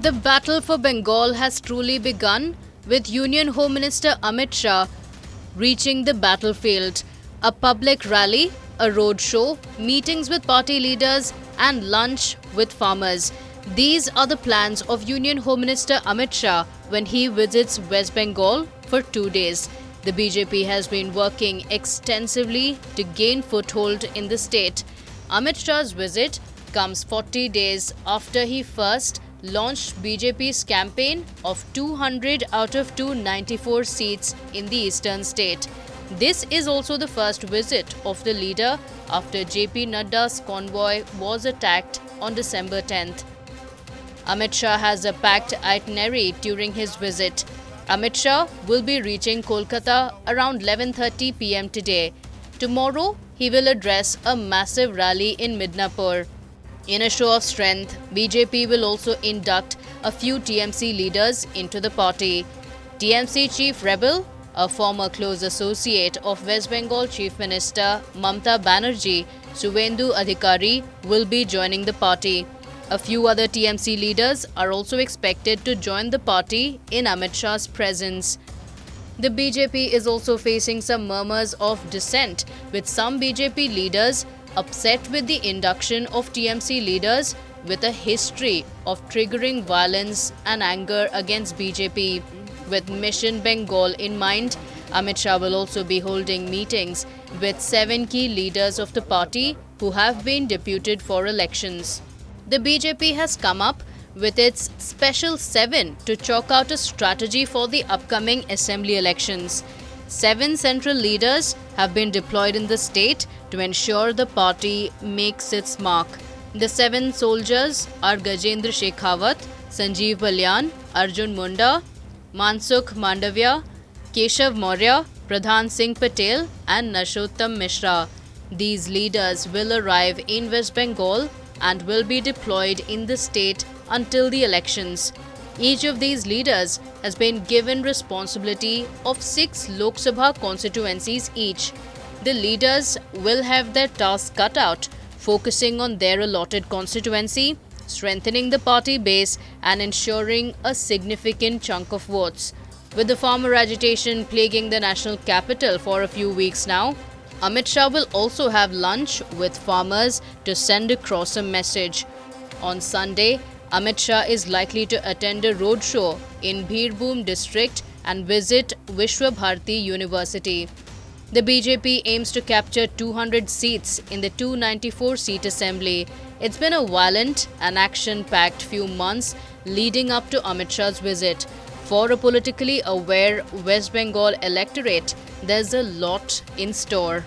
The battle for Bengal has truly begun, with Union Home Minister Amit Shah reaching the battlefield. A public rally, a road show, meetings with party leaders, and lunch with farmers. These are the plans of Union Home Minister Amit Shah when he visits West Bengal for 2 days. The BJP has been working extensively to gain foothold in the state. Amit Shah's visit comes 40 days after he first launched BJP's campaign of 200 out of 294 seats in the eastern state. This is also the first visit of the leader after JP Nadda's convoy was attacked on December 10th. Amit Shah has a packed itinerary during his visit. Amit Shah will be reaching Kolkata around 11:30 p.m. today. Tomorrow, he will address a massive rally in Midnapur. In a show of strength, BJP will also induct a few TMC leaders into the party. TMC Chief Rebel, a former close associate of West Bengal Chief Minister Mamata Banerjee, Suvendu Adhikari, will be joining the party. A few other TMC leaders are also expected to join the party in Amit Shah's presence. The BJP is also facing some murmurs of dissent, with some BJP leaders upset with the induction of TMC leaders with a history of triggering violence and anger against BJP. With Mission Bengal in mind, Amit Shah will also be holding meetings with 7 key leaders of the party who have been deputed for elections. The BJP has come up with its Special 7 to chalk out a strategy for the upcoming assembly elections. 7 central leaders have been deployed in the state to ensure the party makes its mark. The 7 soldiers are Gajendra Shekhawat, Sanjeev Balyan, Arjun Munda, Mansukh Mandavia, Keshav Maurya, Pradhan Singh Patel and Nashottam Mishra. These leaders will arrive in West Bengal and will be deployed in the state until the elections. Each of these leaders has been given responsibility of 6 Lok Sabha constituencies each. The leaders will have their tasks cut out, focusing on their allotted constituency, strengthening the party base and ensuring a significant chunk of votes. With the farmer agitation plaguing the national capital for a few weeks now, Amit Shah will also have lunch with farmers to send across a message. On Sunday, Amit Shah is likely to attend a roadshow in Birbhum district and visit Vishwa Bharati University. The BJP aims to capture 200 seats in the 294-seat assembly. It's been a violent and action-packed few months leading up to Amit Shah's visit. For a politically aware West Bengal electorate, there's a lot in store.